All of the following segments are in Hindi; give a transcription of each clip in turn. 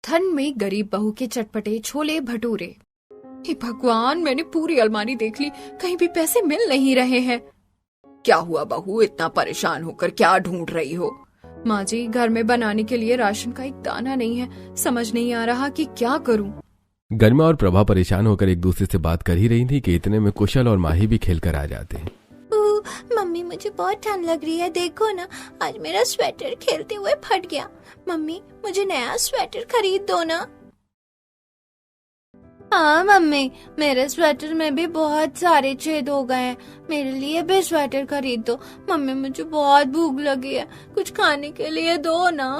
ठंड में गरीब बहू के चटपटे छोले भटूरे। हे भगवान, मैंने पूरी अलमारी देख ली, कहीं भी पैसे मिल नहीं रहे हैं। क्या हुआ बहू, इतना परेशान होकर क्या ढूंढ रही हो? माँ जी, घर में बनाने के लिए राशन का एक दाना नहीं है, समझ नहीं आ रहा कि क्या करूं। गरिमा और प्रभा परेशान होकर एक दूसरे से बात कर ही रही थी कि इतने में कुशल और माही भी खेल कर आ जाते हैं। मम्मी, मुझे बहुत ठंड लग रही है, देखो ना, आज मेरा स्वेटर खेलते हुए फट गया। मम्मी, मुझे नया स्वेटर खरीद दो ना। हाँ मम्मी, मेरे स्वेटर में भी बहुत सारे छेद हो गए हैं, मेरे लिए भी स्वेटर खरीद दो। मम्मी, मुझे बहुत भूख लगी है, कुछ खाने के लिए दो ना।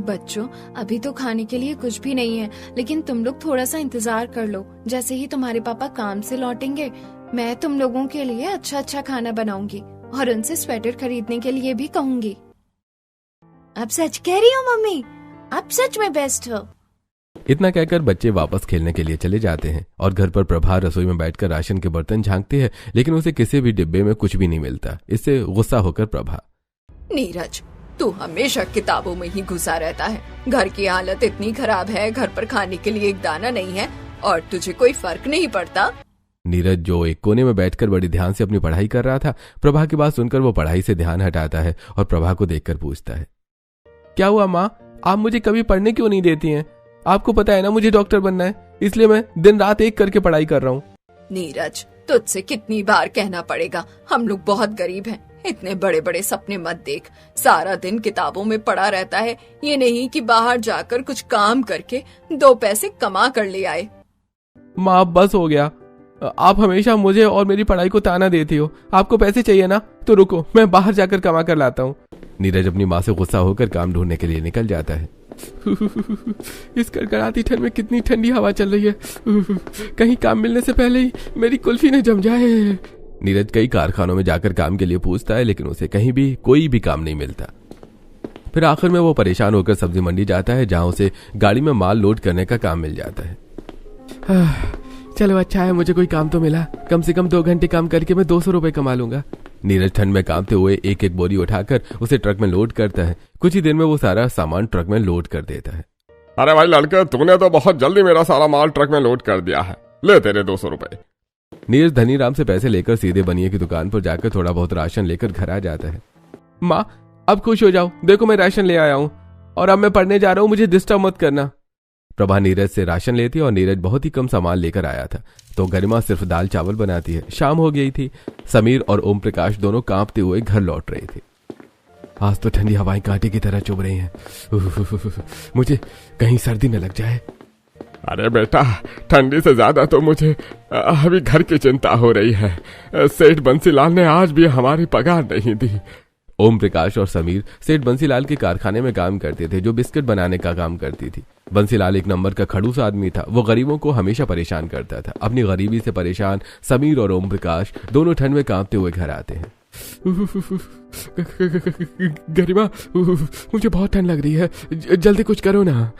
बच्चों, अभी तो खाने के लिए कुछ भी नहीं है, लेकिन तुम लोग थोड़ा सा इंतजार कर लो। जैसे ही तुम्हारे पापा काम से लौटेंगे, मैं तुम लोगों के लिए अच्छा अच्छा खाना बनाऊंगी और उनसे स्वेटर खरीदने के लिए भी कहूंगी। आप सच कह रही हो मम्मी, आप सच में बेस्ट हो। इतना कहकर बच्चे वापस खेलने के लिए चले जाते हैं और घर पर प्रभा रसोई में बैठकर राशन के बर्तन झांकती है, लेकिन उसे किसी भी डिब्बे में कुछ भी नहीं मिलता। इससे गुस्सा होकर प्रभा, नीरज, तू हमेशा किताबों में ही घुसा रहता है। घर की हालत इतनी खराब है, घर पर खाने के लिए एक दाना नहीं है और तुझे कोई फर्क नहीं पड़ता। नीरज, जो एक कोने में बैठकर बड़े ध्यान से अपनी पढ़ाई कर रहा था, प्रभा की बात सुनकर वो पढ़ाई से ध्यान हटाता है और प्रभा को देखकर पूछता है, क्या हुआ माँ, आप मुझे कभी पढ़ने क्यों नहीं देती हैं? आपको पता है ना मुझे डॉक्टर बनना है, इसलिए मैं दिन रात एक करके पढ़ाई कर रहा हूँ। नीरज, तुझसे कितनी बार कहना पड़ेगा, हम लोग बहुत गरीब हैं, इतने बड़े बड़े सपने मत देख। सारा दिन किताबों में पड़ा रहता है, ये नहीं कि बाहर जाकर कुछ काम करके 2 पैसे कमा कर ले आए। माँ, बस हो गया, आप हमेशा मुझे और मेरी पढ़ाई को ताना देती हो। आपको पैसे चाहिए ना, तो रुको, मैं बाहर जाकर कमा कर लाता हूँ। नीरज अपनी माँ से गुस्सा होकर काम ढूंढने के लिए निकल जाता है। इस कड़कड़ाती ठंड में कितनी ठंडी हवा चल रही है, कहीं काम मिलने से पहले ही मेरी कुल्फी न जम जाए। नीरज कई कारखानों में जाकर काम के लिए पूछता है, लेकिन उसे कहीं भी कोई भी काम नहीं मिलता। फिर आखिर में वो परेशान होकर सब्जी मंडी जाता है, जहां उसे गाड़ी में माल लोड करने का काम मिल जाता है। चलो अच्छा है, मुझे कोई काम तो मिला, कम से कम 2 घंटे काम करके मैं 200 रुपए कमा लूंगा। नीरज ठंड में कांपते हुए एक एक बोरी उठाकर उसे ट्रक में लोड करता है। कुछ ही देर में वो सारा सामान ट्रक में लोड कर देता है। अरे भाई लड़के, तूने तो बहुत जल्दी मेरा सारा माल ट्रक में लोड कर दिया है, ले तेरे 200 रुपए। नीरज धनीराम से पैसे लेकर सीधे बनिए की दुकान पर जाकर थोड़ा बहुत राशन लेकर घर आ जाता है। माँ, अब खुश हो जाओ, देखो मैं राशन ले आया हूँ और अब मैं पढ़ने जा रहा हूँ, मुझे डिस्टर्ब मत करना। प्रभा नीरज से राशन लेती है और नीरज बहुत ही कम सामान लेकर आया था, तो गरिमा सिर्फ दाल चावल बनाती है। शाम हो गई थी। समीर और ओम प्रकाश दोनों कांपते हुए घर लौट रहे थे। आज तो ठंडी हवाएं कांटे की तरह चुभ रही हैं, मुझे कहीं सर्दी न लग जाए। अरे बेटा, ठंडी से ज्यादा तो मुझे अभी घर की चिंता हो रही है। सेठ बंसीलाल ने आज भी हमारी पगार नहीं दी। ओम प्रकाश और समीर सेठ बंसीलाल के कारखाने में काम करते थे, जो बिस्किट बनाने का काम करती थी। बंसीलाल एक नंबर का खड़ूस आदमी था, वो गरीबों को हमेशा परेशान करता था। अपनी गरीबी से परेशान समीर और ओम प्रकाश दोनों ठंड में कांपते हुए घर आते हैं। गरिमा, मुझे बहुत ठंड लग रही है, जल्दी कुछ करो ना।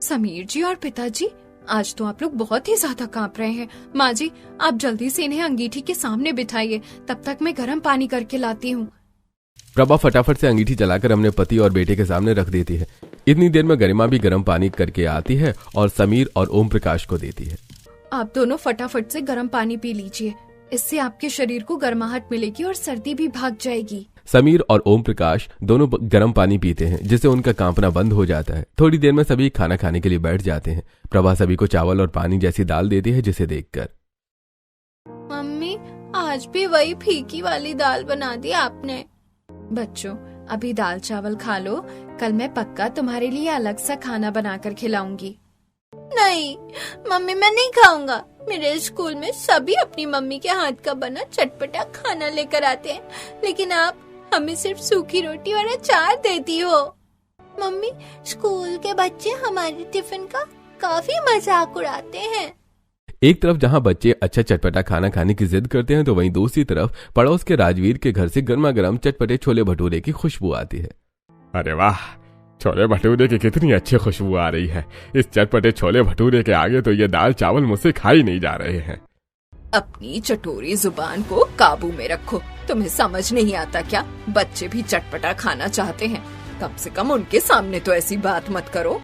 समीर जी और पिताजी, आज तो आप लोग बहुत ही ज्यादा कांप रहे हैं। माँ जी, आप जल्दी से इन्हें अंगीठी के सामने बिठाइए, तब तक मैं गर्म पानी करके लाती हूँ। प्रभा फटाफट से अंगीठी जलाकर अपने पति और बेटे के सामने रख देती है। इतनी देर में गरिमा भी गर्म पानी करके आती है और समीर और ओम प्रकाश को देती है। आप दोनों फटाफट से गर्म पानी पी लीजिए, इससे आपके शरीर को गर्माहट मिलेगी और सर्दी भी भाग जाएगी। समीर और ओम प्रकाश दोनों गर्म पानी पीते हैं, जिससे उनका कांपना बंद हो जाता है। थोड़ी देर में सभी खाना खाने के लिए बैठ जाते हैं। प्रभा सभी को चावल और पानी जैसी दाल देती है, जिसे देखकर, मम्मी, आज भी वही फीकी वाली दाल बना दी आपने। बच्चों, अभी दाल चावल खा लो, कल मैं पक्का तुम्हारे लिए अलग सा खाना बनाकर खिलाऊंगी। नहीं मम्मी, मैं नहीं खाऊंगा। मेरे स्कूल में सभी अपनी मम्मी के हाथ का बना चटपटा खाना लेकर आते हैं, लेकिन आप हमें सिर्फ सूखी रोटी और अचार देती हो। मम्मी, स्कूल के बच्चे हमारे टिफिन का काफी मजाक उड़ाते हैं। एक तरफ जहां बच्चे अच्छा चटपटा खाना खाने की जिद करते हैं, तो वहीं दूसरी तरफ पड़ोस के राजवीर के घर से गर्मा गर्म चटपटे छोले भटूरे की खुशबू आती है। अरे वाह, छोले भटूरे की कितनी अच्छी खुशबू आ रही है। इस चटपटे छोले भटूरे के आगे तो ये दाल चावल मुझसे खाई नहीं जा रहे हैं। अपनी चटोरी जुबान को काबू में रखो, तुम्हें समझ नहीं आता क्या? बच्चे भी चटपटा खाना चाहते हैं। कम से कम उनके सामने तो ऐसी बात मत करो।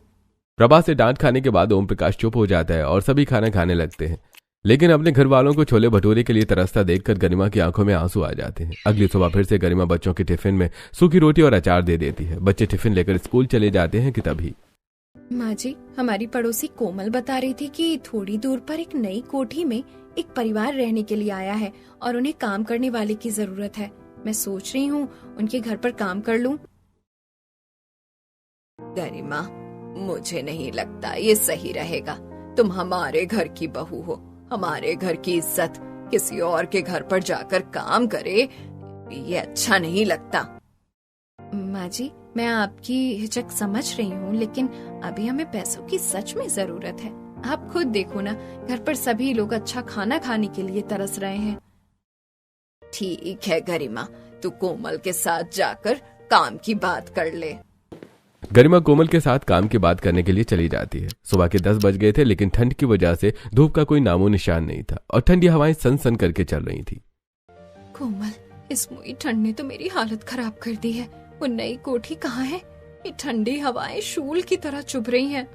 प्रभा से डांट खाने के बाद ओम प्रकाश चुप हो जाता है और सभी खाना खाने लगते हैं। लेकिन अपने घर वालों को छोले भटूरे के लिए तरसता देखकर गरिमा की आंखों में आंसू आ जाते हैं। अगली सुबह फिर से गरिमा बच्चों के टिफिन में सूखी रोटी और अचार दे देती है। बच्चे टिफिन लेकर स्कूल चले जाते हैं कि तभी माँ जी, हमारी पड़ोसी कोमल बता रही थी कि थोड़ी दूर पर एक नई कोठी में एक परिवार रहने के लिए आया है और उन्हें काम करने वाले की जरूरत है। मैं सोच रही हूँ उनके घर पर काम कर लूँ। गरिमा, मुझे नहीं लगता ये सही रहेगा। तुम हमारे घर की बहू हो, हमारे घर की इज्जत किसी और के घर पर जाकर काम करे, ये अच्छा नहीं लगता। माँ जी, मैं आपकी हिचक समझ रही हूँ, लेकिन अभी हमें पैसों की सच में जरूरत है। आप खुद देखो ना, घर पर सभी लोग अच्छा खाना खाने के लिए तरस रहे हैं। ठीक है गरिमा, तू कोमल के साथ जाकर काम की बात कर ले। गरिमा कोमल के साथ काम की बात करने के लिए चली जाती है। सुबह के 10 बज गए थे, लेकिन ठंड की वजह से धूप का कोई नामो निशान नहीं था और ठंडी हवाएं सन सन करके चल रही थी। कोमल, इस मुई ठंड ने तो मेरी हालत खराब कर दी है। वो नई कोठी कहाँ है? ये ठंडी हवाएं शूल की तरह चुभ रही हैं।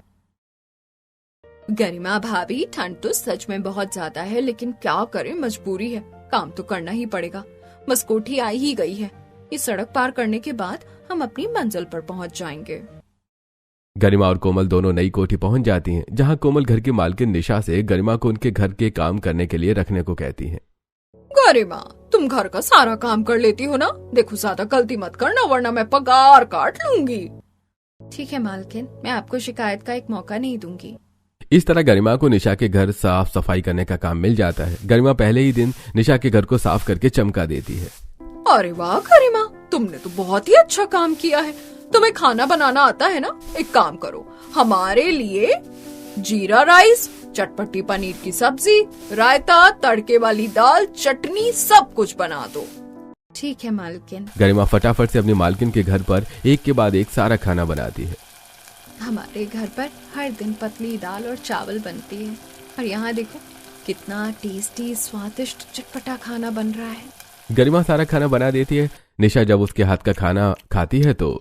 गरिमा भाभी, ठंड तो सच में बहुत ज्यादा है, लेकिन क्या करें, मजबूरी है, काम तो करना ही पड़ेगा। बस कोठी आई ही गई है, ये सड़क पार करने के बाद हम अपनी मंजिल पर पहुंच जाएंगे। गरिमा और कोमल दोनों नई कोठी पहुंच जाती हैं, जहां कोमल घर की मालकिन निशा से गरिमा को उनके घर के काम करने के लिए रखने को कहती है। गरिमा, तुम घर का सारा काम कर लेती हो ना? देखो, ज्यादा गलती मत करना वरना मैं पगार काट लूंगी। ठीक है मालकिन, मैं आपको शिकायत का एक मौका नहीं दूंगी। इस तरह गरिमा को निशा के घर साफ सफाई करने का काम मिल जाता है। गरिमा पहले ही दिन निशा के घर को साफ करके चमका देती है। अरे वाह गरिमा, तुमने तो बहुत ही अच्छा काम किया है। तुम्हें खाना बनाना आता है ना? एक काम करो, हमारे लिए जीरा राइस, चटपटी पनीर की सब्जी, रायता, तड़के वाली दाल, चटनी, सब कुछ बना दो। ठीक है मालकिन। गरिमा फटाफट से अपनी मालकिन के घर पर एक के बाद एक सारा खाना बनाती है। हमारे घर पर हर दिन पतली दाल और चावल बनती है, और यहाँ देखो कितना टेस्टी, स्वादिष्ट, चटपटा खाना बन रहा है। गरिमा सारा खाना बना देती है। निशा जब उसके हाथ का खाना खाती है तो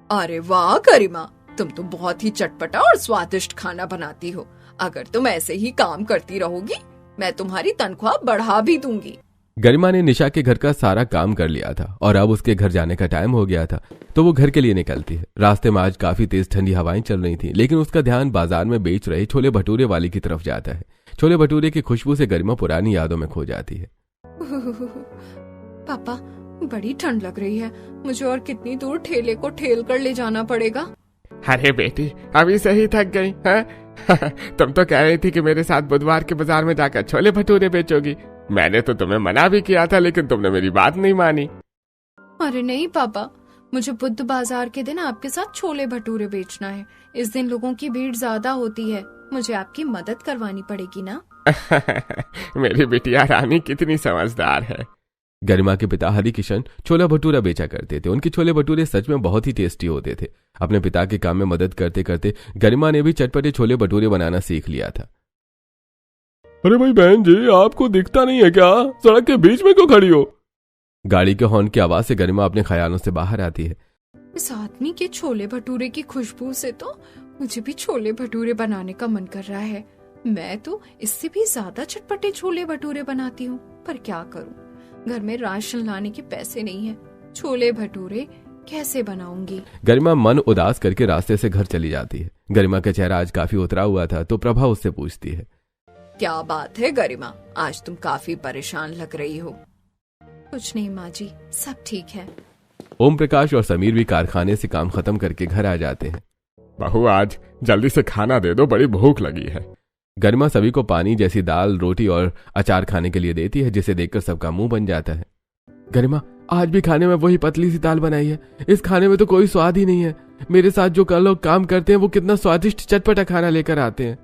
अरे वाह गरिमा, तुम तो बहुत ही चटपटा और स्वादिष्ट खाना बनाती हो। अगर तुम ऐसे ही काम करती रहोगी, मैं तुम्हारी तनख्वाह बढ़ा भी दूंगी। गरिमा ने निशा के घर का सारा काम कर लिया था और अब उसके घर जाने का टाइम हो गया था, तो वो घर के लिए निकलती है। रास्ते में आज काफी तेज ठंडी हवाएं चल रही थी, लेकिन उसका ध्यान बाजार में बेच रहे छोले भटूरे वाली की तरफ जाता है। छोले भटूरे की खुशबू से गरिमा पुरानी यादों में खो जाती है। पापा, बड़ी ठंड लग रही है, मुझे और कितनी दूर ठेले को ठेल कर ले जाना पड़ेगा? अरे बेटी, अभी से ही थक गई हैं? तुम तो कह रही थी कि मेरे साथ बुधवार के बाजार में जाकर छोले भटूरे बेचोगी। मैंने तो तुम्हें मना भी किया था, लेकिन तुमने मेरी बात नहीं मानी। अरे नहीं पापा, मुझे बुध बाजार के दिन आपके साथ छोले भटूरे बेचना है। इस दिन लोगों की भीड़ ज्यादा होती है, मुझे आपकी मदद करवानी पड़ेगी ना। मेरी बिटिया रानी कितनी समझदार है। गरिमा के पिता हरि किशन छोला भटूरा बेचा करते थे। उनके छोले भटूरे सच में बहुत ही टेस्टी होते थे। अपने पिता के काम में मदद करते करते गरिमा ने भी चटपटे छोले भटूरे बनाना सीख लिया था। अरे भाई बहन जी, आपको दिखता नहीं है क्या? सड़क के बीच में क्यों खड़ी हो? गाड़ी के हॉर्न की आवाज से गरिमा अपने ख्यालों से बाहर आती है। इस आदमी के छोले भटूरे की खुशबू से तो मुझे भी छोले भटूरे बनाने का मन कर रहा है। मैं तो इससे भी ज्यादा चटपटे छोले भटूरे बनाती हूँ, पर क्या करूँ, घर में राशन लाने के पैसे नहीं है। छोले भटूरे कैसे बनाऊंगी? गरिमा मन उदास करके रास्ते से घर चली जाती है। गरिमा का चेहरा आज काफी उतरा हुआ था, तो प्रभा उससे पूछती है, क्या बात है गरिमा, आज तुम काफी परेशान लग रही हो। कुछ नहीं माँ जी, सब ठीक है। ओम प्रकाश और समीर भी कारखाने से काम खत्म करके घर आ जाते हैं। बहू, आज जल्दी से खाना दे दो, बड़ी भूख लगी है। गरिमा सभी को पानी जैसी दाल, रोटी और अचार खाने के लिए देती है, जिसे देखकर सबका मुंह बन जाता है। गरिमा, आज भी खाने में वही पतली सी दाल बनाई है। इस खाने में तो कोई स्वाद ही नहीं है। मेरे साथ जो कल लोग काम करते हैं वो कितना स्वादिष्ट चटपटा खाना लेकर आते हैं।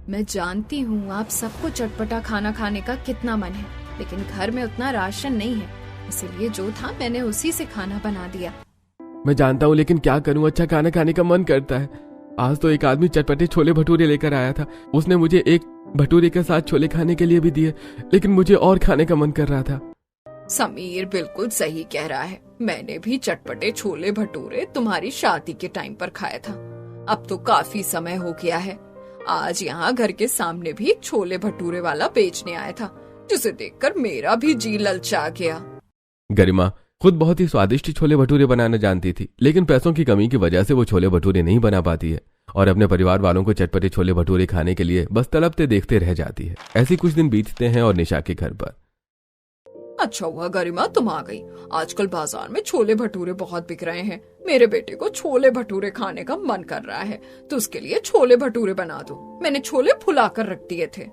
मैं जानती हूँ आप सबको चटपटा खाना खाने का कितना मन है, लेकिन घर में उतना राशन नहीं है, इसलिए जो था मैंने उसी से खाना बना दिया। मैं जानता हूँ, लेकिन क्या करूँ, अच्छा खाना खाने का मन करता है। आज तो एक आदमी चटपटे छोले भटूरे लेकर आया था। उसने मुझे एक भटूरे के साथ छोले खाने के लिए भी दिए, लेकिन मुझे और खाने का मन कर रहा था। समीर बिल्कुल सही कह रहा है। मैंने भी चटपटे छोले भटूरे तुम्हारी शादी के टाइम पर खाया था। अब तो काफी समय हो गया है। आज यहाँ घर के सामने भी एक छोले भटूरे वाला बेचने आया था, जिसे देखकर मेरा भी जी ललचा गया। गरिमा खुद बहुत ही स्वादिष्ट छोले भटूरे बनाना जानती थी, लेकिन पैसों की कमी की वजह से वो छोले भटूरे नहीं बना पाती है और अपने परिवार वालों को चटपटे छोले भटूरे खाने के लिए बस तड़पते देखते रह जाती है। ऐसे कुछ दिन बीतते हैं और निशा के घर पर। अच्छा हुआ गरिमा तुम आ गई। आजकल बाजार में छोले भटूरे बहुत बिक रहे हैं। मेरे बेटे को छोले भटूरे खाने का मन कर रहा है, तो उसके लिए छोले भटूरे बना दो। मैंने छोले फुला कर रख दिए थे।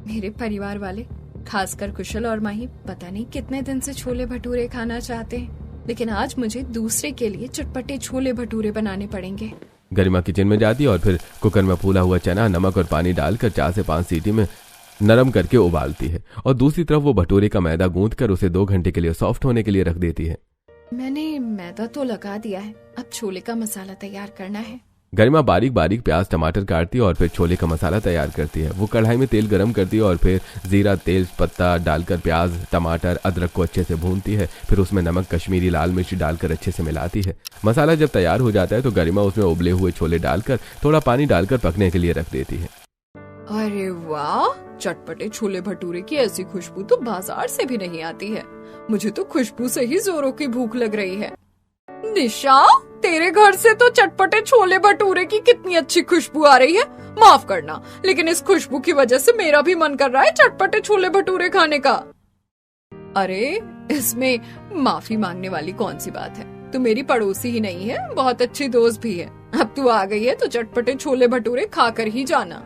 मेरे परिवार वाले, खासकर कुशल और माही, पता नहीं कितने दिन से छोले भटूरे खाना चाहते हैं, लेकिन आज मुझे दूसरे के लिए चटपटे छोले भटूरे बनाने पड़ेंगे। गरिमा किचन में जाती और फिर कुकर में फूला हुआ चना, नमक और पानी डालकर 4 से 5 सीटी में नरम करके उबालती है और दूसरी तरफ वो भटूरे का मैदा गूंथकर उसे 2 घंटे के लिए सॉफ्ट होने के लिए रख देती है। मैंने मैदा तो लगा दिया है, अब छोले का मसाला तैयार करना है। गरिमा बारीक बारीक प्याज टमाटर काटती है और फिर छोले का मसाला तैयार करती है। वो कढ़ाई में तेल गरम करती है और फिर जीरा तेज पत्ता डालकर प्याज टमाटर अदरक को अच्छे से भूनती है। फिर उसमें नमक कश्मीरी लाल मिर्च डालकर अच्छे से मिलाती है। मसाला जब तैयार हो जाता है तो गरिमा उसमें उबले हुए छोले डालकर थोड़ा पानी डालकर पकने के लिए रख देती है। अरे वाह, चटपटे छोले भटूरे की ऐसी खुशबू तो बाजार से भी नहीं आती है। मुझे तो खुशबू से ही जोरों की भूख लग रही है। निशा, तेरे घर से तो चटपटे छोले भटूरे की कितनी अच्छी खुशबू आ रही है। माफ करना, लेकिन इस खुशबू की वजह से मेरा भी मन कर रहा है चटपटे छोले भटूरे खाने का। अरे, इसमें माफी मांगने वाली कौन सी बात है। तू मेरी पड़ोसी ही नहीं है, बहुत अच्छी दोस्त भी है। अब तू आ गई है तो चटपटे छोले भटूरे खाकर ही जाना।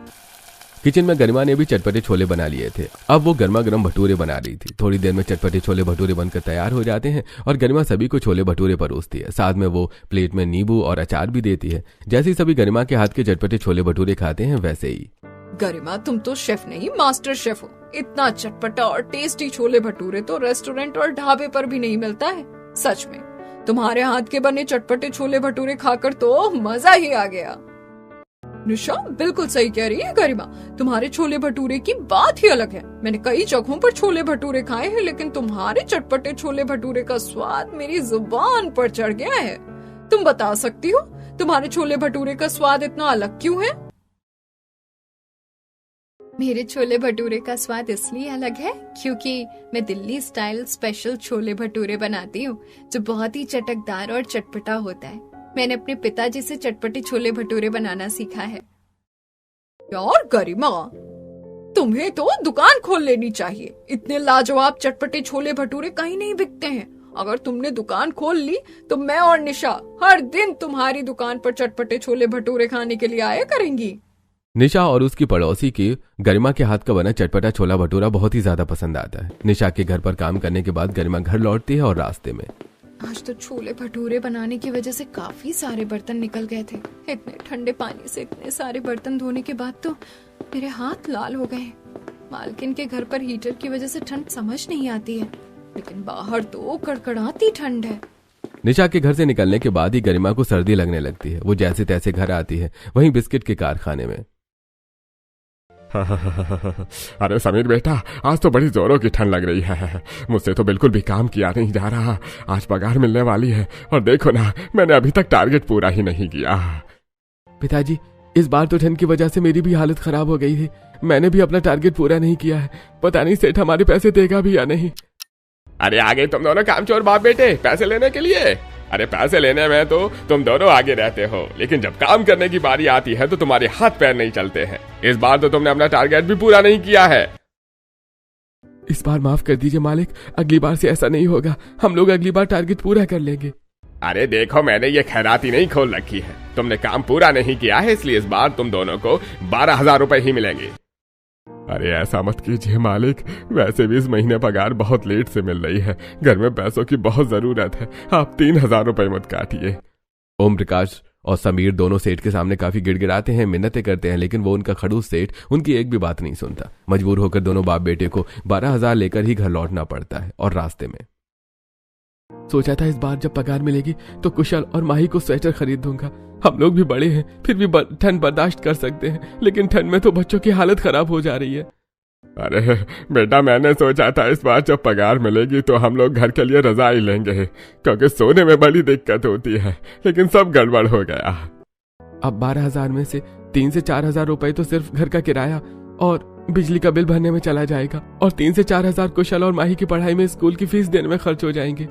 किचन में गरिमा ने भी चटपटे छोले बना लिए थे। अब वो गर्मा गर्म भटूरे बना रही थी। थोड़ी देर में चटपटे छोले भटूरे बनकर तैयार हो जाते हैं और गरिमा सभी को छोले भटूरे परोसती है। साथ में वो प्लेट में नींबू और अचार भी देती है। जैसे ही सभी गरिमा के हाथ के चटपटे छोले भटूरे खाते हैं वैसे ही। गरिमा, तुम तो शेफ नहीं मास्टर शेफ हो। इतना चटपटा और टेस्टी छोले भटूरे तो रेस्टोरेंट और ढाबे पर भी नहीं मिलता है। सच में तुम्हारे हाथ के बने चटपटे छोले भटूरे खाकर तो मजा ही आ गया। निशा बिल्कुल सही कह रही है गरिमा, तुम्हारे छोले भटूरे की बात ही अलग है। मैंने कई जगहों पर छोले भटूरे खाए हैं, लेकिन तुम्हारे चटपटे छोले भटूरे का स्वाद मेरी जुबान पर चढ़ गया है। तुम बता सकती हो तुम्हारे छोले भटूरे का स्वाद इतना अलग क्यों है? मेरे छोले भटूरे का स्वाद इसलिए अलग है क्योंकि मैं दिल्ली स्टाइल स्पेशल छोले भटूरे बनाती हूँ, जो बहुत ही चटकदार और चटपटा होता है। मैंने अपने पिताजी से चटपटे छोले भटूरे बनाना सीखा है। यार गरिमा, तुम्हें तो दुकान खोल लेनी चाहिए। इतने लाजवाब चटपटे छोले भटूरे कहीं नहीं बिकते हैं। अगर तुमने दुकान खोल ली तो मैं और निशा हर दिन तुम्हारी दुकान पर चटपटे छोले भटूरे खाने के लिए आया करेंगी। निशा और उसकी पड़ोसी की गरिमा के हाथ का बना चटपटा छोला भटूरा बहुत ही ज्यादा पसंद आता है। निशा के घर पर काम करने के बाद गरिमा घर लौटती है और रास्ते में आज तो छोले भटूरे बनाने की वजह से काफी सारे बर्तन निकल गए थे। इतने ठंडे पानी से इतने सारे बर्तन धोने के बाद तो मेरे हाथ लाल हो गए। मालकिन के घर पर हीटर की वजह से ठंड समझ नहीं आती है, लेकिन बाहर तो कड़कड़ाती ठंड है। निशा के घर से निकलने के बाद ही गरिमा को सर्दी लगने लगती है। वो जैसे तैसे घर आती है, वहीं बिस्किट के कारखाने में। अरे समीर बेटा, आज तो बड़ी जोरों की ठंड लग रही है। मुझसे तो बिल्कुल भी काम किया नहीं जा रहा। आज पगार मिलने वाली है और देखो ना, मैंने अभी तक टारगेट पूरा ही नहीं किया। पिताजी, इस बार तो ठंड की वजह से मेरी भी हालत खराब हो गई है। मैंने भी अपना टारगेट पूरा नहीं किया है। पता नहीं सेठ हमारे पैसे देगा भी या नहीं। अरे आगे तुम दोनों कामचोर बाप बेटे पैसे लेने के लिए। अरे पैसे लेने में तो तुम दोनों आगे रहते हो, लेकिन जब काम करने की बारी आती है तो तुम्हारे हाथ पैर नहीं चलते हैं। इस बार तो तुमने अपना टारगेट भी पूरा नहीं किया है। इस बार माफ कर दीजिए मालिक, अगली बार से ऐसा नहीं होगा। हम लोग अगली बार टारगेट पूरा कर लेंगे। अरे देखो, मैंने ये खैराती नहीं खोल रखी है। तुमने काम पूरा नहीं किया है, इसलिए इस बार तुम दोनों को 12,000 रुपए ही मिलेंगे। अरे ऐसा मत कीजिए मालिक, वैसे भी इस महीने पगार बहुत लेट से मिल रही है। घर में पैसों की बहुत जरूरत है। आप 3,000 रुपए मत काटिए। ओम प्रकाश और समीर दोनों सेठ के सामने काफी गिड़गिड़ाते हैं, मिन्नतें करते हैं, लेकिन वो उनका खड़ूस सेठ उनकी एक भी बात नहीं सुनता। मजबूर होकर दोनों बाप बेटे को 12,000 लेकर ही घर लौटना पड़ता है। और रास्ते में सोचा था इस बार जब पगार मिलेगी तो कुशल और माही को स्वेटर खरीद दूंगा। हम लोग भी बड़े हैं, फिर भी ठंड बर्दाश्त कर सकते हैं, लेकिन ठंड में तो बच्चों की हालत खराब हो जा रही है। अरे बेटा, मैंने सोचा था इस बार जब पगार मिलेगी तो हम लोग घर के लिए रजाई लेंगे, क्योंकि सोने में बड़ी दिक्कत होती है, लेकिन सब गड़बड़ हो गया। अब 12,000 में से 3 से 4,000 रुपए तो सिर्फ घर का किराया और बिजली का बिल भरने में चला जाएगा, और 3 से 4,000 कुशल और माही की पढ़ाई में, स्कूल की फीस देने में खर्च हो जाएंगे।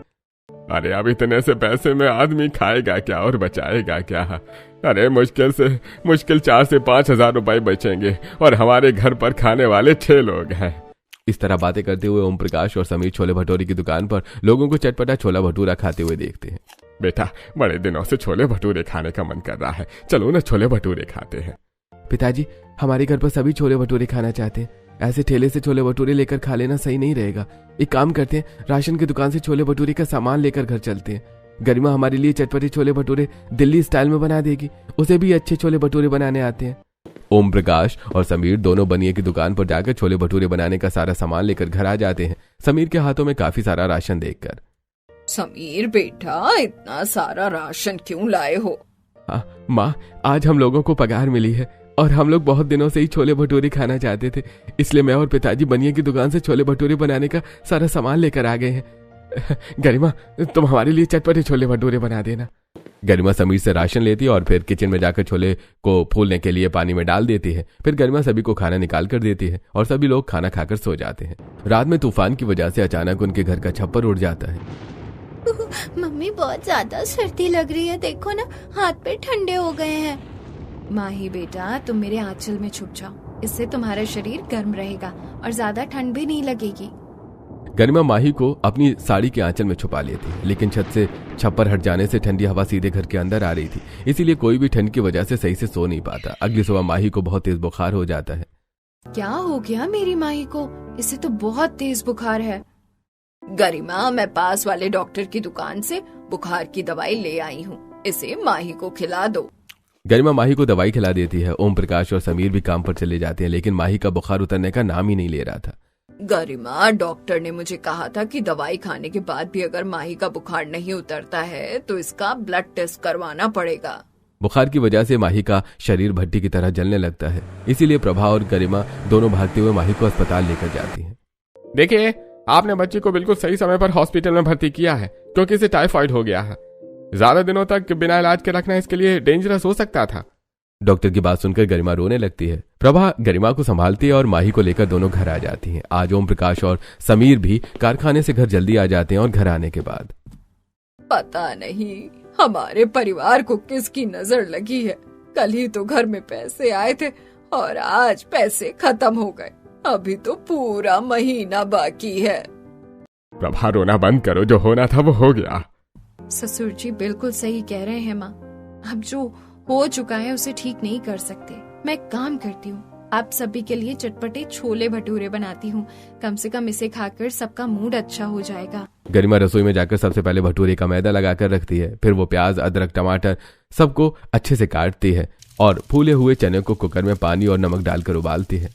अरे अब इतने से पैसे में आदमी खाएगा क्या और बचाएगा क्या? अरे मुश्किल 4 से 5,000 रुपए बचेंगे, और हमारे घर पर खाने वाले 6 लोग हैं। इस तरह बातें करते हुए ओम प्रकाश और समीर छोले भटूरे की दुकान पर लोगों को चटपटा छोला भटूरा खाते हुए देखते हैं। बेटा, बड़े दिनों से छोले भटूरे खाने का मन कर रहा है, चलो ना छोले भटूरे खाते हैं। पिताजी, हमारे घर पर सभी छोले भटूरे खाना चाहते हैं, ऐसे ठेले से छोले भटूरे लेकर खा लेना सही नहीं रहेगा। एक काम करते हैं, राशन की दुकान से छोले भटूरे का सामान लेकर घर चलते हैं। गरिमा हमारे लिए चटपटे छोले भटूरे दिल्ली स्टाइल में बना देगी, उसे भी अच्छे छोले भटूरे बनाने आते हैं। ओम प्रकाश और समीर दोनों बनिए की दुकान पर जाकर छोले भटूरे बनाने का सारा सामान लेकर घर आ जाते हैं, समीर के हाथों में काफी सारा राशन देखकर। समीर बेटा, इतना सारा राशन क्यों लाए हो? माँ, आज हम लोगों को पगार मिली है और हम लोग बहुत दिनों से ही छोले भटूरे खाना चाहते थे, इसलिए मैं और पिताजी बनिए की दुकान से छोले भटूरे बनाने का सारा सामान लेकर आ गए हैं। गरिमा, तुम हमारे लिए चटपटे छोले भटूरे बना देना। गरिमा समीर से राशन लेती है और फिर किचन में जाकर छोले को फूलने के लिए पानी में डाल देती है। फिर गरिमा सभी को खाना निकाल कर देती है और सभी लोग खाना खाकर सो जाते हैं। रात में तूफान की वजह से अचानक उनके घर का छप्पर उड़ जाता है। मम्मी, बहुत ज्यादा सर्दी लग रही है, देखो ना, हाथ पे ठंडे हो गए हैं। माही बेटा, तुम मेरे आंचल में छुप जाओ, इससे तुम्हारा शरीर गर्म रहेगा और ज्यादा ठंड भी नहीं लगेगी। गरिमा माही को अपनी साड़ी के आंचल में छुपा लेती है, लेकिन छत से छप्पर हट जाने से ठंडी हवा सीधे घर के अंदर आ रही थी, इसीलिए कोई भी ठंड की वजह से सही से सो नहीं पाता। अगली सुबह माही को बहुत तेज बुखार हो जाता है। क्या हो गया मेरी माही को? इसे तो बहुत तेज बुखार है। गरिमा, मैं पास वाले डॉक्टर की दुकान से बुखार की दवाई ले आई हूँ, इसे माही को खिला दो। गरिमा माही को दवाई खिला देती है। ओम प्रकाश और समीर भी काम पर चले जाते हैं, लेकिन माही का बुखार उतरने का नाम ही नहीं ले रहा था। गरिमा, डॉक्टर ने मुझे कहा था कि दवाई खाने के बाद भी अगर माही का बुखार नहीं उतरता है तो इसका ब्लड टेस्ट करवाना पड़ेगा। बुखार की वजह से माही का शरीर भट्टी की तरह जलने लगता है, इसीलिए प्रभा और गरिमा दोनों भागते हुए माही को अस्पताल लेकर जाती हैं। देखिए, आपने बच्ची को बिल्कुल सही समय पर हॉस्पिटल में भर्ती किया है, क्योंकि इसे टाइफाइड हो गया है। ज्यादा दिनों तक बिना इलाज के रखना इसके लिए डेंजरस हो सकता था। डॉक्टर की बात सुनकर गरिमा रोने लगती है। प्रभा गरिमा को संभालती है और माही को लेकर दोनों घर आ जाती हैं। आज ओम प्रकाश और समीर भी कारखाने से घर जल्दी आ जाते हैं और घर आने के बाद पता नहीं हमारे परिवार को किसकी नजर लगी है। कल ही तो घर में पैसे आए थे और आज पैसे खत्म हो गए। अभी तो पूरा महीना बाकी है। प्रभा, रोना बंद करो, जो होना था वो हो गया। ससुर जी बिल्कुल सही कह रहे हैं माँ, अब जो हो चुका है उसे ठीक नहीं कर सकते। मैं काम करती हूँ, आप सभी के लिए चटपटे छोले भटूरे बनाती हूँ, कम से कम इसे खाकर सबका मूड अच्छा हो जाएगा। गरिमा रसोई में जाकर सबसे पहले भटूरे का मैदा लगाकर रखती है, फिर वो प्याज, अदरक, टमाटर सबको अच्छे से काटती है और फूले हुए चने को कुकर में पानी और नमक डालकर उबालती है।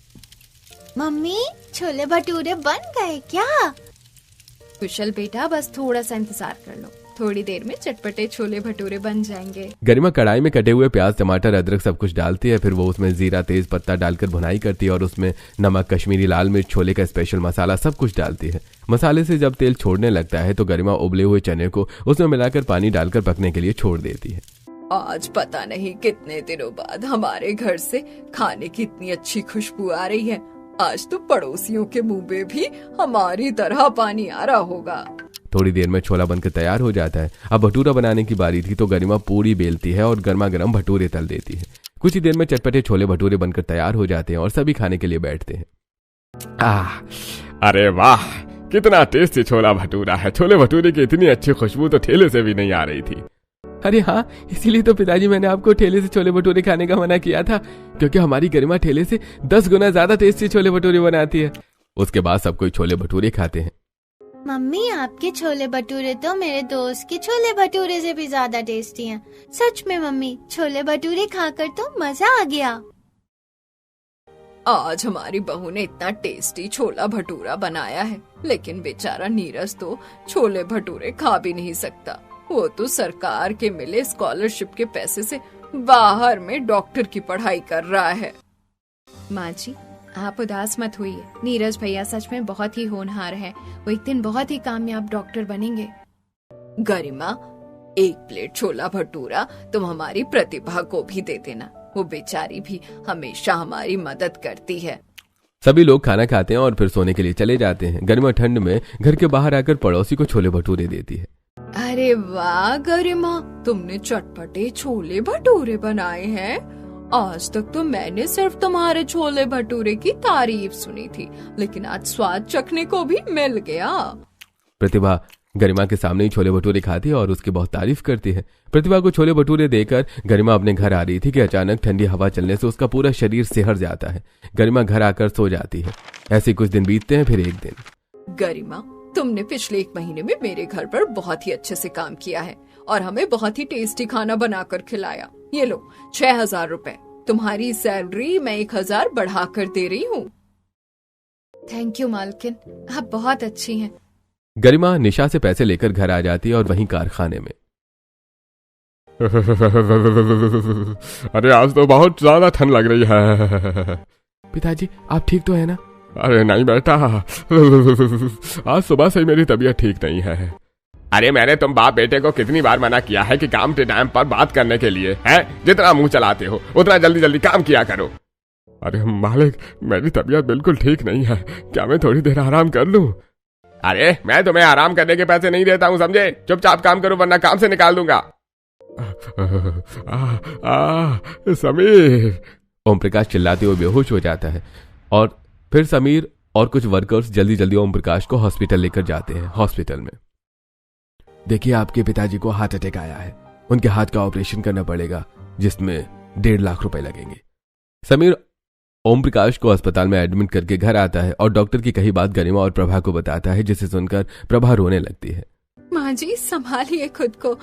मम्मी, छोले भटूरे बन गए क्या? कुशल बेटा, बस थोड़ा सा इंतजार कर लो, थोड़ी देर में चटपटे छोले भटूरे बन जाएंगे। गरिमा कढ़ाई में कटे हुए प्याज, टमाटर, अदरक सब कुछ डालती है, फिर वो उसमें जीरा, तेज पत्ता डालकर भुनाई करती है और उसमें नमक, कश्मीरी लाल मिर्च, छोले का स्पेशल मसाला सब कुछ डालती है। मसाले से जब तेल छोड़ने लगता है तो गरिमा उबले हुए चने को उसमें मिलाकर पानी डालकर पकने के लिए छोड़ देती है। आज पता नहीं कितने दिनों बाद हमारे घर से खाने की इतनी अच्छी खुशबू आ रही है। आज तो पड़ोसियों के मुंह में भी हमारी तरह पानी आ रहा होगा। थोड़ी देर में छोला बनकर तैयार हो जाता है। अब भटूरा बनाने की बारी थी तो गरिमा पूरी बेलती है और गर्मा गर्म भटूरे तल देती है। कुछ ही देर में चटपटे छोले भटूरे बनकर तैयार हो जाते हैं और सभी खाने के लिए बैठते हैं। अरे वाह, कितना टेस्टी छोला भटूरा है। छोले भटूरे की इतनी अच्छी खुशबू तो ठेले से भी नहीं आ रही थी। अरे हाँ, इसीलिए तो पिताजी मैंने आपको ठेले से छोले भटूरे खाने का मना किया था, क्योंकि हमारी गरिमा ठेले से 10 गुना ज्यादा टेस्टी छोले भटूरे बनाती है। उसके बाद सब कोई छोले भटूरे खाते हैं। मम्मी, आपके छोले भटूरे तो मेरे दोस्त के छोले भटूरे से भी ज्यादा टेस्टी हैं। सच में मम्मी, छोले भटूरे खाकर तो मजा आ गया। आज हमारी बहू ने इतना टेस्टी छोला भटूरा बनाया है, लेकिन बेचारा नीरज तो छोले भटूरे खा भी नहीं सकता। वो तो सरकार के मिले स्कॉलरशिप के पैसे से बाहर में डॉक्टर की पढ़ाई कर रहा है। माँ जी, आप उदास मत होइए, नीरज भैया सच में बहुत ही होनहार है। वो एक दिन बहुत ही कामयाब डॉक्टर बनेंगे। गरिमा, 1 प्लेट छोला भटूरा तुम हमारी प्रतिभा को भी दे देना, वो बेचारी भी हमेशा हमारी मदद करती है। सभी लोग खाना खाते हैं और फिर सोने के लिए चले जाते हैं। गरिमा ठंड में घर के बाहर आकर पड़ोसी को छोले भटूरे देती है। अरे वाह गरिमा, तुमने चटपटे छोले भटूरे बनाए हैं। आज तक तो मैंने सिर्फ तुम्हारे छोले भटूरे की तारीफ सुनी थी, लेकिन आज स्वाद चखने को भी मिल गया। प्रतिभा गरिमा के सामने ही छोले भटूरे खाती है और उसकी बहुत तारीफ करती है। प्रतिभा को छोले भटूरे देकर गरिमा अपने घर आ रही थी कि अचानक ठंडी हवा चलने से उसका पूरा शरीर सिहर जाता है। गरिमा घर आकर सो जाती है। ऐसे कुछ दिन बीतते हैं। फिर एक दिन, गरिमा, तुमने पिछले 1 महीने में मेरे घर पर बहुत ही अच्छे से काम किया है और हमें बहुत ही टेस्टी खाना बनाकर खिलाया। ये लो 6,000 रुपए, तुम्हारी सैलरी मैं 1,000 बढ़ा कर दे रही हूँ। थैंक यू मालकिन, आप बहुत अच्छी हैं। गरिमा निशा से पैसे लेकर घर आ जाती है और वहीं कारखाने में अरे आज तो बहुत ज्यादा ठंड लग रही है। पिताजी आप ठीक तो है ना? अरे नहीं बेटा, आज सुबह से ही मेरी तबीयत ठीक नहीं है। अरे मैंने तुम बाप बेटे को कितनी बार मना किया है कि काम के टाइम पर बात करने के लिए है। जितना मुंह चलाते हो उतना जल्दी जल्दी काम किया करो। अरे मालिक, मेरी तबीयत बिल्कुल ठीक नहीं है, क्या मैं थोड़ी देर आराम कर लूं? अरे मैं तुम्हें आराम करने के पैसे नहीं देता हूँ, समझे? चुपचाप काम करो वरना काम से निकाल दूंगा। समीर, ओम प्रकाश चिल्लाते हुए बेहोश हो जाता है और फिर समीर और कुछ वर्कर्स जल्दी जल्दी ओम प्रकाश को हॉस्पिटल लेकर जाते हैं। हॉस्पिटल में देखिए, आपके पिताजी को हार्ट अटैक आया है, उनके हाथ का ऑपरेशन करना पड़ेगा जिसमें 1.5 लाख रुपए लगेंगे। समीर ओम प्रकाश को अस्पताल में एडमिट करके घर आता है और डॉक्टर की कही बात गरिमा और प्रभा को बताता है, जिसे सुनकर प्रभा रोने लगती है। माँ जी संभालिए खुद को,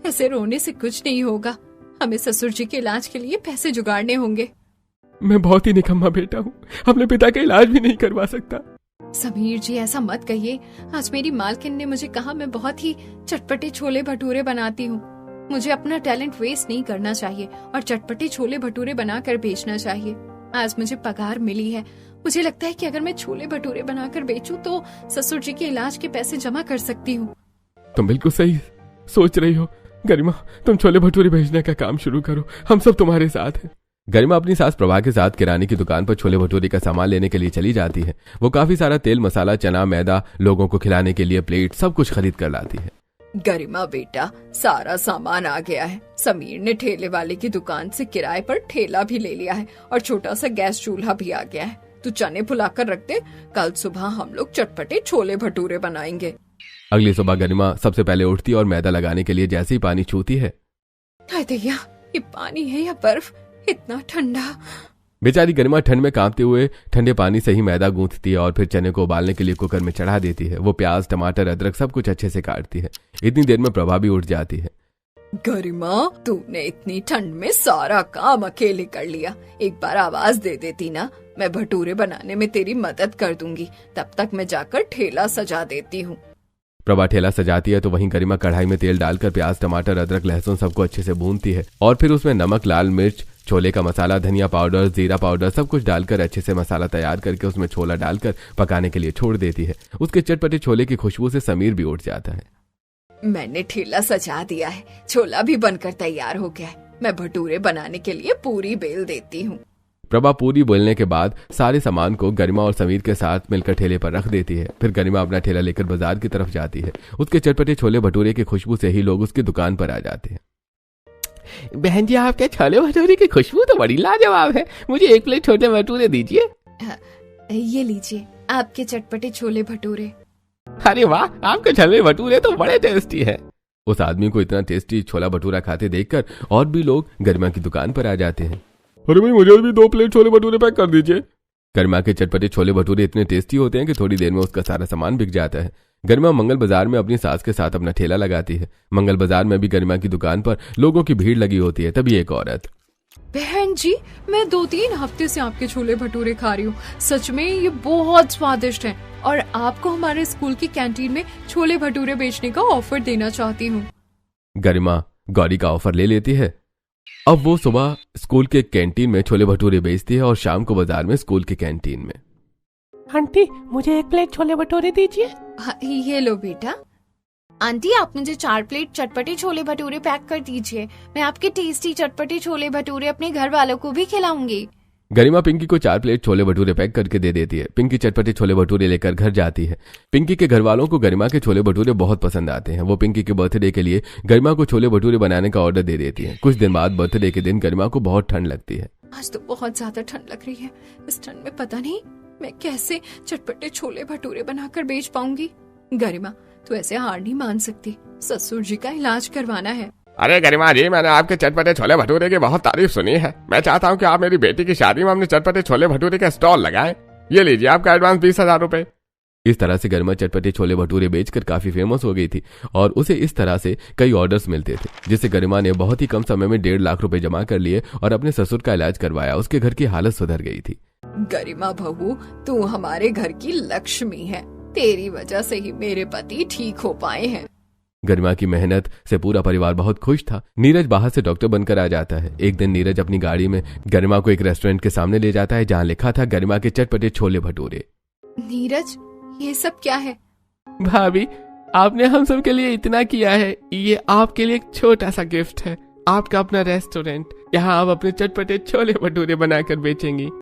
ऐसे रोने से कुछ नहीं होगा। हमें ससुर जी के इलाज के लिए पैसे जुगाड़ने होंगे। मैं बहुत ही निकम्मा बेटा हूँ, अपने पिता का इलाज भी नहीं करवा सकता। समीर जी ऐसा मत कहिए, आज मेरी मालकिन ने मुझे कहा मैं बहुत ही चटपटे छोले भटूरे बनाती हूँ। मुझे अपना टैलेंट वेस्ट नहीं करना चाहिए और चटपटे छोले भटूरे बनाकर बेचना चाहिए। आज मुझे पगार मिली है, मुझे लगता है कि अगर मैं छोले भटूरे बनाकर बेचूं तो ससुर जी के इलाज के पैसे जमा कर सकती हूँ। तुम बिल्कुल सही सोच रही हो गरिमा, तुम छोले भटूरे भेजने का काम शुरू करो, हम सब तुम्हारे साथ हैं। गरिमा अपनी सास प्रभा के साथ किराने की दुकान पर छोले भटूरे का सामान लेने के लिए चली जाती है। वो काफी सारा तेल, मसाला, चना, मैदा, लोगों को खिलाने के लिए प्लेट, सब कुछ खरीद कर लाती है। गरिमा बेटा, सारा सामान आ गया है। समीर ने ठेले वाले की दुकान से किराए पर ठेला भी ले लिया है और छोटा सा गैस चूल्हा भी आ गया है। तू चने फुलाकर रख दे, कल सुबह हम लोग चटपटे छोले भटूरे बनाएंगे। अगली सुबह गरिमा सबसे पहले उठती और मैदा लगाने के लिए जैसे ही पानी छूती है, हाय दैया, ये पानी है या बर्फ, इतना ठंडा। बेचारी गरिमा ठंड में कांपते हुए ठंडे पानी से ही मैदा गूंथती है और फिर चने को उबालने के लिए कुकर में चढ़ा देती है। वो प्याज, टमाटर, अदरक सब कुछ अच्छे से काटती है। इतनी देर में प्रभा भी उठ जाती है। गरिमा, तूने इतनी ठंड में सारा काम अकेले कर लिया, एक बार आवाज दे देती ना, मैं भटूरे बनाने में तेरी मदद कर दूंगी। तब तक मैं जाकर ठेला सजा देती हूँ। प्रभा ठेला सजाती है तो वहीं गरिमा कढ़ाई में तेल डालकर प्याज, टमाटर, अदरक, लहसुन सबको अच्छे से भूनती है और फिर उसमें नमक, लाल मिर्च, छोले का मसाला, धनिया पाउडर, जीरा पाउडर सब कुछ डालकर अच्छे से मसाला तैयार करके उसमें छोला डालकर पकाने के लिए छोड़ देती है। उसके चटपटे छोले की खुशबू से समीर भी उठ जाता है। मैंने ठेला सजा दिया है, छोला भी बनकर तैयार हो गया है। मैं भटूरे बनाने के लिए पूरी बेल देती हूँ। प्रभा पूरी बेलने के बाद सारे सामान को गरिमा और समीर के साथ मिलकर ठेले पर रख देती है। फिर गरिमा अपना ठेला लेकर बाजार की तरफ जाती है। उसके चटपटे छोले भटूरे की खुशबू से ही लोग उसकी दुकान पर आ जाते हैं। बहन जी, आपके छोले भटूरे की खुशबू तो बड़ी लाजवाब है, मुझे 1 प्लेट छोले भटूरे दीजिए। ये लीजिए आपके चटपटे छोले भटूरे। अरे वाह, आपके छोले भटूरे तो बड़े टेस्टी है। उस आदमी को इतना टेस्टी छोला भटूरा खाते देखकर और भी लोग गरिमा की दुकान पर आ जाते हैं। अरे भाई, मुझे भी 2 प्लेट छोले भटूरे पैक कर दीजिए। गरिमा के चटपटे छोले भटूरे इतने टेस्टी होते हैं कि थोड़ी देर में उसका सारा सामान बिक जाता है। गरिमा मंगल बाजार में अपनी सास के साथ अपना ठेला लगाती है। मंगल बाजार में भी गरिमा की दुकान पर लोगों की भीड़ लगी होती है। तभी एक औरत, बहन जी, मैं 2-3 हफ्ते से आपके छोले भटूरे खा रही हूँ, सच में ये बहुत स्वादिष्ट हैं और आपको हमारे स्कूल की कैंटीन में छोले भटूरे बेचने का ऑफर देना चाहती हूँ। गरिमा गौरी का ऑफर ले लेती है अब वो सुबह स्कूल के कैंटीन में छोले भटूरे बेचती है और शाम को बाजार में स्कूल के कैंटीन में। आंटी मुझे 1 प्लेट छोले भटूरे दीजिए। ये लो बेटा। आंटी आप मुझे 4 प्लेट चटपटे छोले भटूरे पैक कर दीजिए। मैं आपके टेस्टी चटपटे छोले भटूरे अपने घर वालों को भी खिलाऊंगी। गरिमा पिंकी को 4 प्लेट छोले भटूरे पैक करके दे देती है। पिंकी चटपटे छोले भटूरे लेकर घर जाती है। पिंकी के घर वालों को गरिमा के छोले भटूरे बहुत पसंद आते हैं। वो पिंकी के बर्थडे के लिए गरिमा को छोले भटूरे बनाने का ऑर्डर दे देती है। कुछ दिन बाद बर्थडे के दिन गरिमा को बहुत ठंड लगती है। आज तो बहुत ज्यादा ठंड लग रही है। इस ठंड में पता नहीं मैं कैसे चटपटे छोले भटूरे बनाकर बेच पाऊंगी। गरिमा तू ऐसे हार नहीं मान सकती, ससुर जी का इलाज करवाना है। अरे गरिमा जी, मैंने आपके चटपटे छोले भटूरे की बहुत तारीफ सुनी है। मैं चाहता हूँ कि आप मेरी बेटी की शादी में अपने चटपटे छोले भटूरे का स्टॉल लगाएं। ये लीजिए आपका एडवांस 20,000 रुपए। इस तरह से गरिमा चटपटे छोले भटूरे बेचकर काफी फेमस हो गई थी और उसे इस तरह से कई ऑर्डर्स मिलते थे, जिससे गरिमा ने बहुत ही कम समय में 1.5 लाख रुपए जमा कर लिए और अपने ससुर का इलाज करवाया। उसके घर की हालत सुधर गई थी। गरिमा बहू, तू हमारे घर की लक्ष्मी है। तेरी वजह से ही मेरे पति ठीक हो पाए हैं। गरिमा की मेहनत से पूरा परिवार बहुत खुश था। नीरज बाहर से डॉक्टर बनकर आ जाता है। एक दिन नीरज अपनी गाड़ी में गरिमा को एक रेस्टोरेंट के सामने ले जाता है जहाँ लिखा था गरिमा के चटपटे छोले भटूरे। नीरज, ये सब क्या है? भाभी आपने हम सब के लिए इतना किया है, ये आपके लिए एक छोटा सा गिफ्ट है। आपका अपना रेस्टोरेंट, यहाँ आप अपने चटपटे छोले भटूरे बनाकर बेचेंगी।